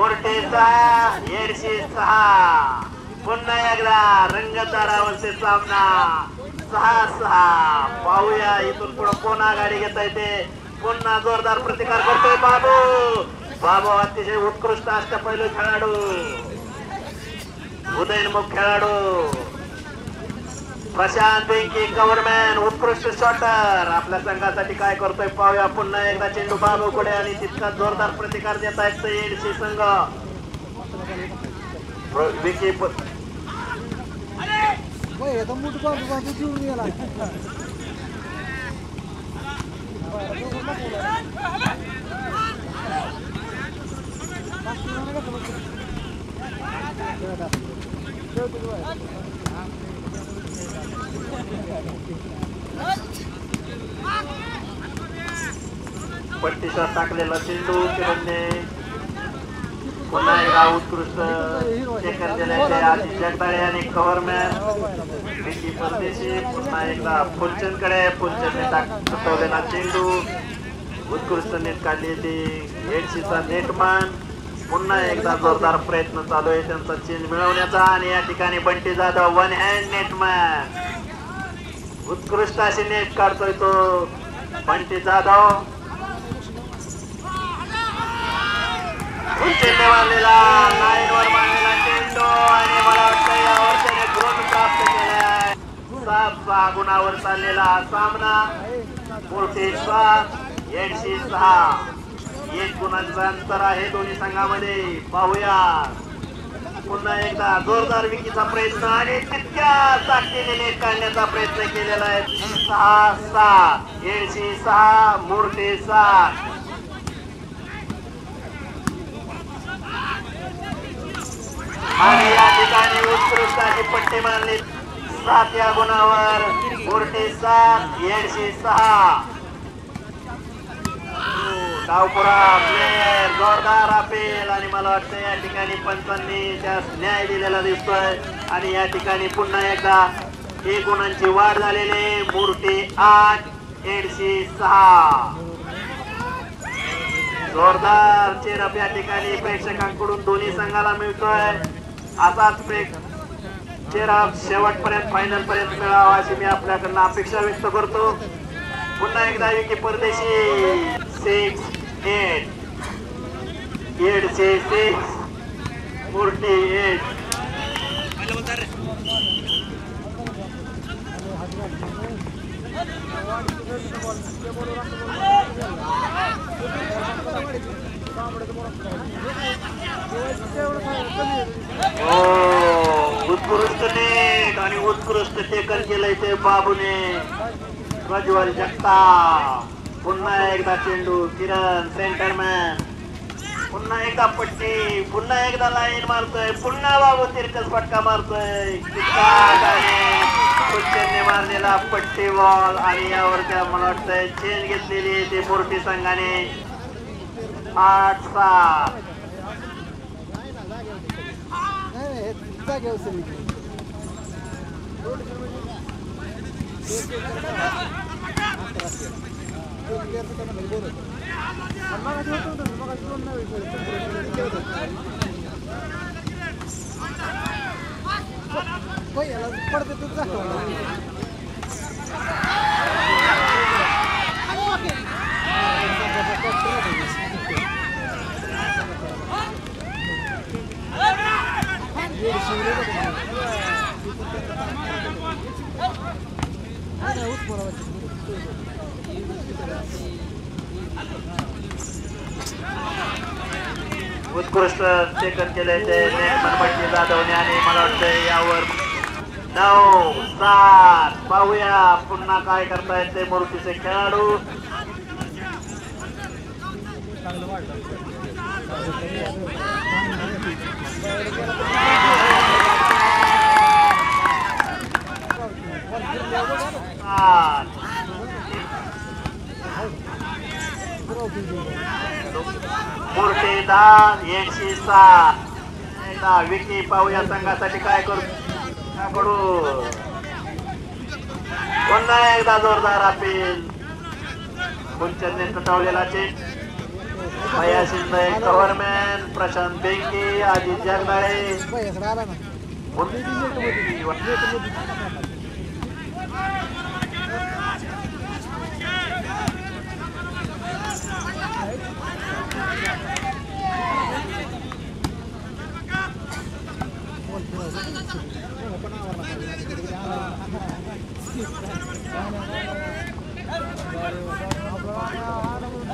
मोर्टे 6 येडशी 6 पुन्हा एकदा रंगतदार अवस्थेत सामना 6-6 पाहूया इथून पुढे कोण आघाडी घेता येते पुन्हा जोरदार प्रतिकार करतोय बाबू अतिशय उत्कृष्ट अष्टपैलू खेळाडू उदयनमुख खेळाडू प्रशांत वेंकी गव्हर्नमेंट उत्कृष्ट शॉटर आपल्या संघासाठी काय करतोय पाहूया पुन्हा एकदा चेंडू बाबूकडे आणि तितका जोरदार प्रतिकार देत आहेत एडशी संघ विकी पट्टीचा टाकलेला चेंडू किरणने पुन्हा एकदा उत्कृष्ट शेखर दिल्याचे आधी जगदाळे आणि गव्हर्नमेंट विकी परदेशी पुन्हा एकदा फुलचंदकडे फुलचंदने टाकलेला चेंडू उत्कृष्ट नेट काढली ती एडशीचा नेटमॅन पुन्हा एकदा जोरदार प्रयत्न चालू आहे त्यांचा चेंज मिळवण्याचा आणि या ठिकाणी बंटी जाधव वन हँड नेटमॅन उत्कृष्ट अशी नेट काढतोय तो बंटी जाधव उंचीने मारलेला लाईनवर मारलेला चेंडू आणि मला वाटतं यावर त्याने गुण प्राप्त केलाय 7-6 गुणावर चाललेला सामना मोर्टे 7 येडशी 6 1 गुणांचं अंतर आहे दोन्ही संघामध्ये पाहूया पुन्हा एकदा जोरदार विकीचा प्रयत्न आणि तितक्या ताकदीने नेट काढण्याचा प्रयत्न केलेला आहे 6-7 येडशी 6 मोर्टे 7 आणि या ठिकाणी उत्कृष्ट अशी पट्टी मारली 7 या गुणावर मोर्टे 7 येडशी 6 डावपुरा प्लेयर जोरदार अपेल आणि मला वाटतं या ठिकाणी पंचांनी त्यास न्याय दिलेला दिसतोय आणि या ठिकाणी पुन्हा एकदा 1 गुणांची वाढ झालेली मोर्टे 8 येडशी 6 जोरदार चेरप या ठिकाणी प्रेक्षकांकडून दोन्ही संघाला मिळतोय असाच चेरप शेवटपर्यंत फायनल पर्यंत मिळावा अशी मी आपल्याकडनं अपेक्षा व्यक्त करतो पुन्हा एकदा विकी परदेशी 6-8 येडशी 6 मोर्टे 8 उत्कृष्ट नेट आणि उत्कृष्ट टेकन केलंय ते बाबूने प्रज्वल जगताप पुन्हा एकदा चेंडू किरण सेंटरमॅन पुन्हा एकदा पट्टी पुन्हा एकदा लाईन मारतोय पुन्हा बाबू तिरकस फटका मारतोय पुच्चेने मारलेला पट्टी बॉल आणि यावर त्या मला वाटतंय चेंज घेतलेली ते मोर्टे संघाने 8-7 उत्कृष्ट सेकंड केले ते नेटमन बंटी जाधवने आणि मला वाटतं यावर 9-7 पाहूया पुन्हा काय करतायत ते मोर्टीचे खेळाडू मोर्टे 10 येडशी 7 विकी पाहूया संघासाठी काय करू पुन्हा एकदा जोरदार अपील पुंचनने तटवलेला चेंडू Bhaiya Shinde cover man, Prashant Benke, Ajit Jagdale,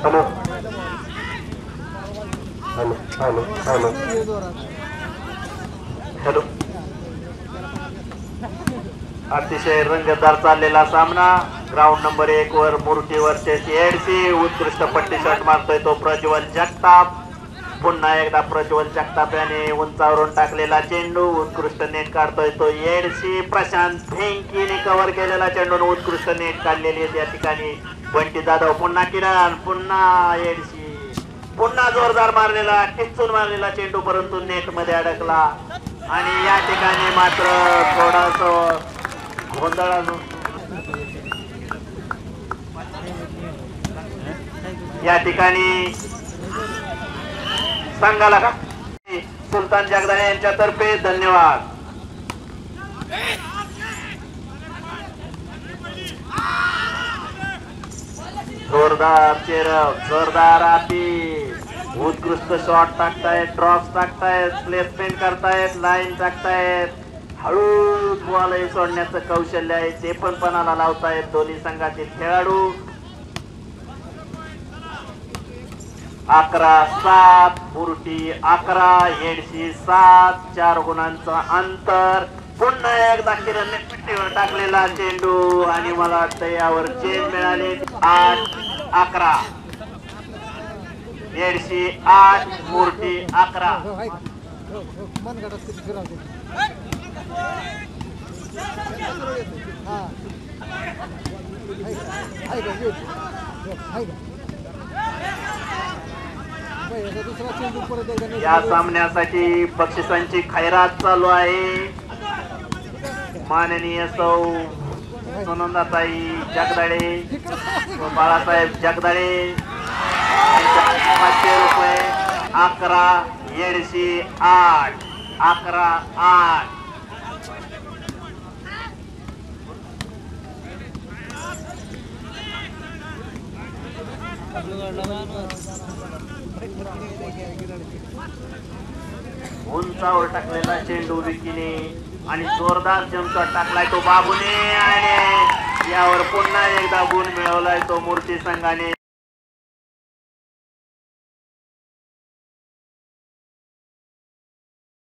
hello hello hello hello hello. अतिशय रंगतदार चाललेला सामना. ग्राउंड नंबर 1 वर मूर्ती वर्सेस एडसी. उत्कृष्ट पट्टी शॉट मारतोय तो प्रज्वल जगताप. पुन्हा एकदा प्रज्वल जगताप याने उंचावरून टाकलेला चेंडू. उत्कृष्ट नेट काढतोय तो एडसी. प्रशांत भेंकीने कव्हर केलेला चेंडू, उत्कृष्ट नेट काढलेली आहे त्या ठिकाणी बंटी जाधव. पुन्हा किरण, पुन्हा एडसी, पुन्हा जोरदार मारलेला, टिचून मारलेला चेंडू, परंतु नेट मध्ये अडकला. आणि या ठिकाणी मात्र थोडासा गोंधळ या ठिकाणी संघाला का सुलतान जगदाळे यांच्यातर्फे धन्यवाद. जोरदार चेरव, जोरदार आती, उत्कृष्ट शॉट टाकतायत, ड्रॉप्स टाकतायत, प्लेसमेंट करतायत, लाईन टाकतायत, हळू बॉल सोडण्याचं कौशल्य आहे ते पण पणाला लावतायत दोन्ही संघातील खेळाडू. 11-7 मुरटी 11 एडशी 7, 4 गुणांचं अंतर. पुन्हा एकदा किरणने पिट्टीवर टाकलेला चेंडू आणि मला वाटतं यावर चेन मिळाले. 8-11 एडशी 8 मुरटी 11. या सामन्यासाठी बक्षिसांची खैरात चालू आहे. माननीय सौ सुनंदाताई जगदाळे व बाळासाहेब जगदाळे 500 रुपये. 11 एडशी 8, 11-8. उंचावर टाकलेला चेंडू विकीने आणि जोरदार जंपशॉट टाकलाय तो बाबूने आणि यावर पुन्हा एकदा गुण मिळवलाय तो मूर्ती संघाने.